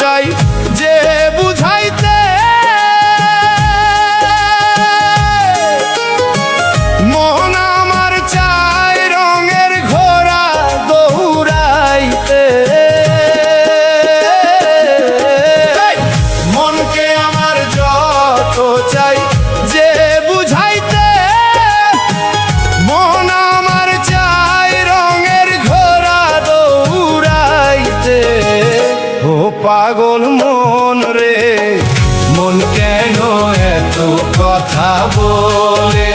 চাই যে বুঝাইতে, মন আমার চাই রঙের ঘোড়া দৌড়াইতে। মনকে আমার যত চাই যে বুঝাইতে, মন আমার চাই রঙের ঘোড়া দৌড়াইতে। ও পাগল মন রে, মন কেন এত কথা বলে?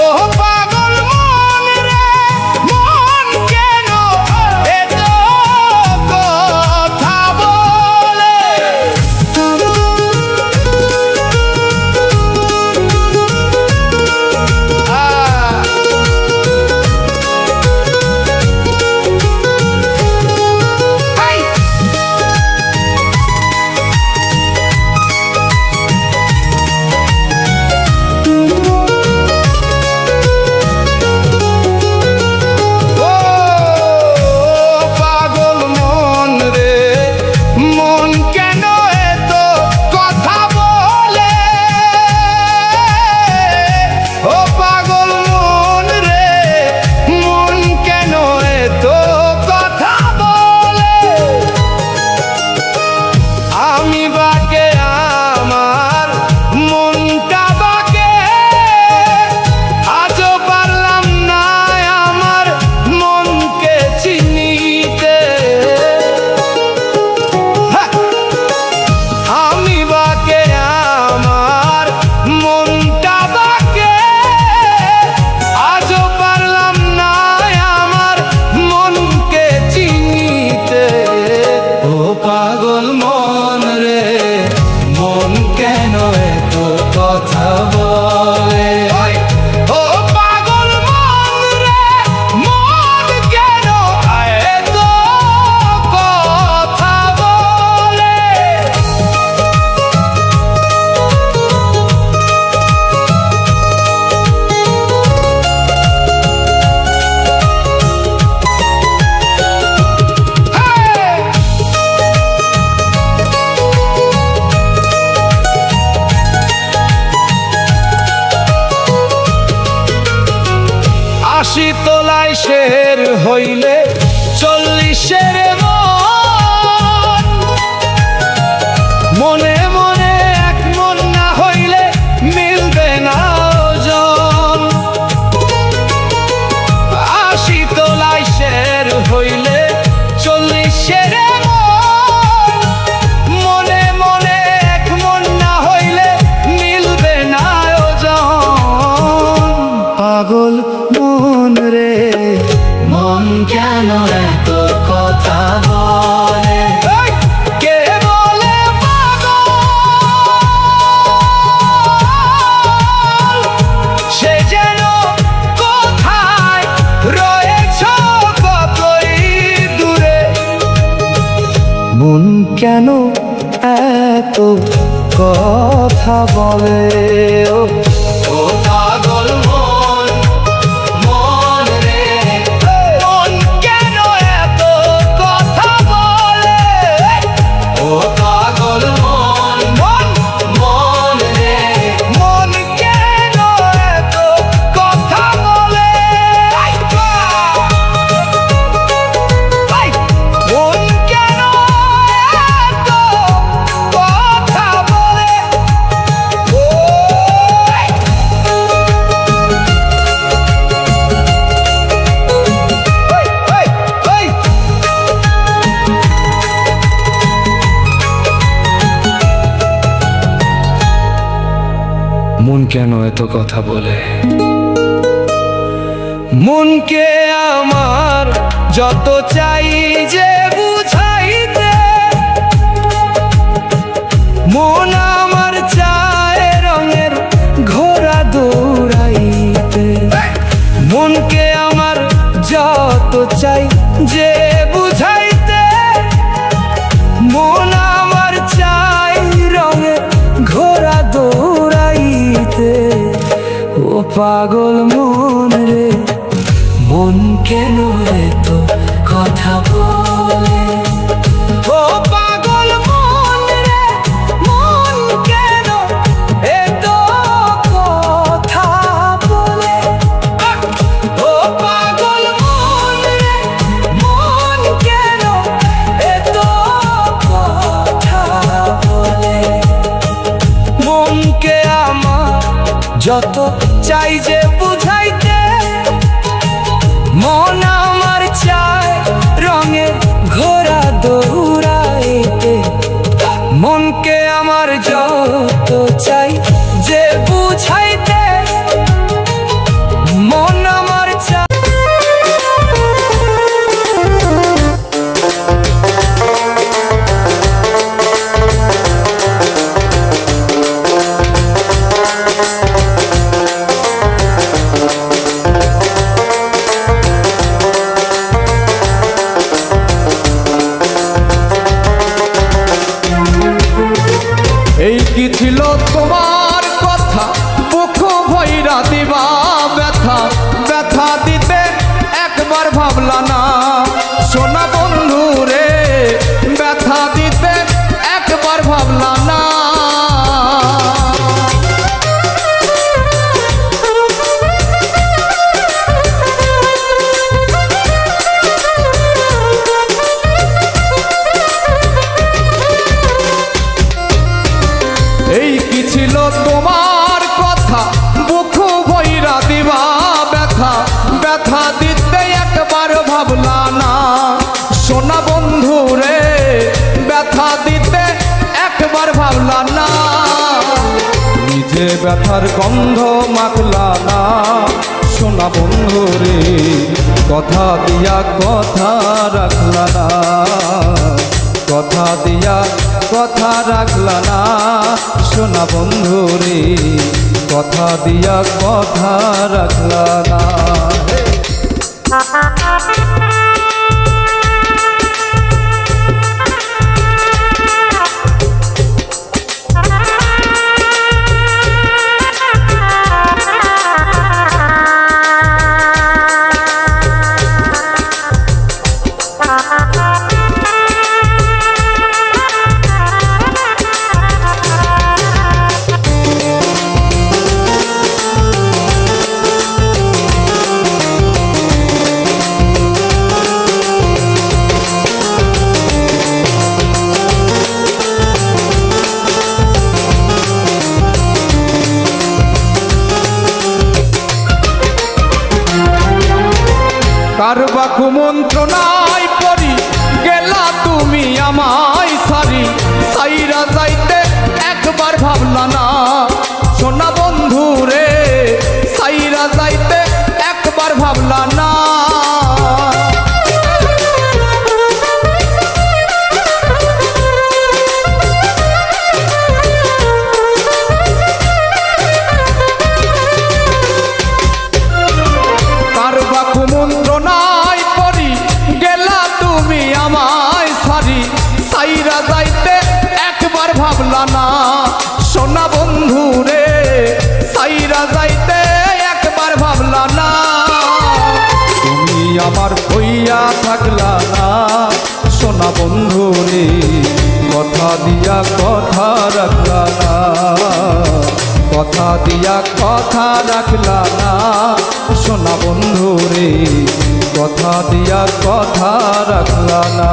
ও পাগল মন রে, মন কেন এত কথা বলে? পাগল মন রে, মন কেন এত কথা বলে? ও পাগল মন রে, মন কেন এত কথা বলে? আশি তোলায় শের হইলে 40-এর মন, মনে মনে এক মন না হইলে মিলবে না ওজন। আশি তোলায় শের হইলে 40-এর মন, মনে মনে এক মন না হইলে মিলবে না ওজন। পাগল মন রে, মন কেন এত কথা বলে? কে বলে পাগল? সে যেন কোথায় রয়েছ কতই দূরে। মন কেন এত কথা বলে? ও পাগল মন, মন রে, মন কেন এত কথা বলে? ও পাগল মন, মন, মন রে, মন কেন এত কথা বলে? মন কেন এত কথা বলে? মন কেন এত কথা বলে? মনকে আমার যত চাই যে বুঝাইতে, মন আমার চায় রঙের ঘোড়া দৌড়াইতে। মনকে আমার যত চাই যে বুঝাইতে, মন আমার চাই রঙের ঘোড়া দৌড়াইতে। ও পাগল মন রে, মন কেন এত কথা বলে? ও পাগল যত চাই যে বুঝাইতে, মন আমার চায় রঙে ঘোরা দৌড়াইতে। মনকে আমার যত চাই যে বুঝাইতে, মন আমার চায়। এই কি ছিল তোমার কথা, মুখ ভৈরা দিবা ব্যথা, ব্যথা দিতে একবার ভাবলা না সোনা বন্ধু রে, ব্যথা দিতে একবার ভাবলা না। এই কি ছিল তোমার কথা, বুক ভৈরা দিবা ব্যথা, ব্যথা দিতে একবার ভাবলা না সোনা বন্ধু রে, ব্যথা দিতে একবার ভাবলা না। নিজে ব্যথার গন্ধ মাখলা না সোনা বন্ধু রে, কথা দিয়া কথা রাখলা না, কথা দিয়া কথা রাখলা না সোনা বন্ধু রে, কথা দিয়া কথা রাখলা না। কারবা কুমন্ত্রণায় পড়ি গেলা তুমি আমায় সারি, সাইরা যাইতে একবার ভাবলা না সোনা বন্ধু রে, সাইরা যাইতে একবার ভাবলা না। কারবা কুমন্ত্রণায় পড়ি গেলা তুমি আমায় সারি, সাইরা যাইতে একবার ভাবলা না সোনা বন্ধু রে, সাইরা যাইতে একবার ভাবলা না। তুমি আমার হইয়া থাকলা না সোনা বন্ধু রে, কথা দিয়া কথা রাখলা না, কথা দিয়া কথা রাখলা না সোনা বন্ধু রে, কথা দিয়া কথা রাখলা না।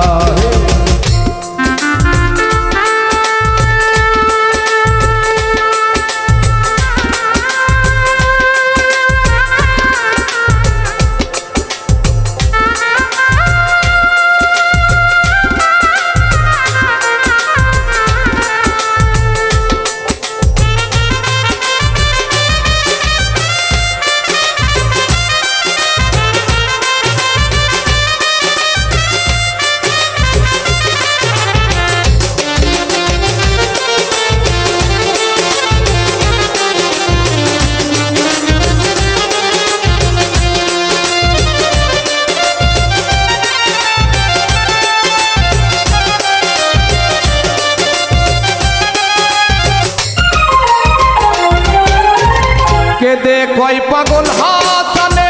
কেদে কয় পাগল হাসানে,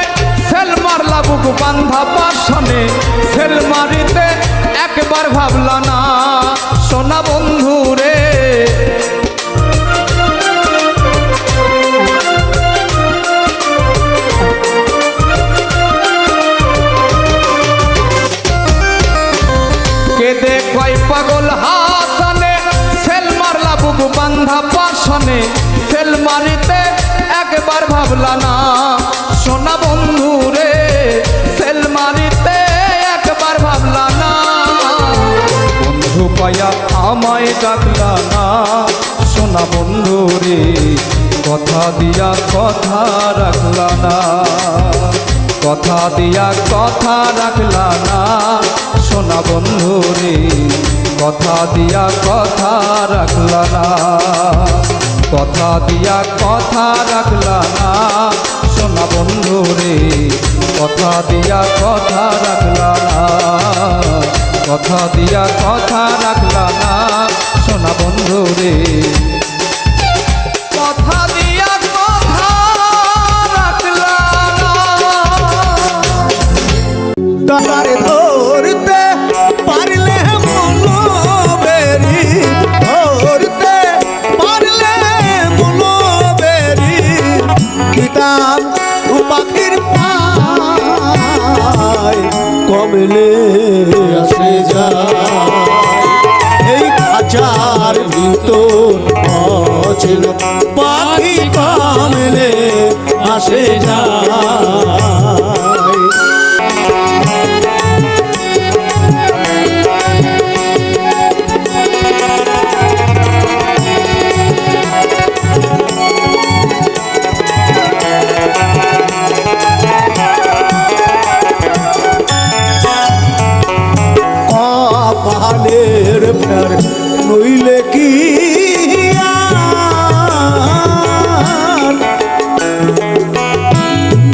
সেল মারলা বুক বান্ধা পাশনে, সেল মারিতে একবার ভাবলা না সোনা বন্ধু রে। কেদে কয় পাগল হাসানে, সেল মারলা বুক বান্ধা পাশনে, সেল মারিতে ভাবলা না সোনা বন্ধু রে সেল মারিতে একবার ভাবলা না বন্ধু পায়া আমায় ডাকলা না সোনা বন্ধু রে কথা দিয়া কথা রাখলা না কথা দিয়া কথা রাখলা না সোনা বন্ধু রে কথা দিয়া কথা রাখলা না কথা দিয়া কথা রাখলা না সোনা বন্ধু রে কথা দিয়া কথা রাখলা না কথা দিয়া কথা রাখলা না সোনা বন্ধু রে কথা দিয়া কথা রাখলা না তারে ধরতে পারলে মনোবেরি ধরতে পারলে মনোবেরি কিতাব পাখির পায় কমলে আসে যায় এই খাঁচার ভিতর অচেল পাখি কমলে আসে যায়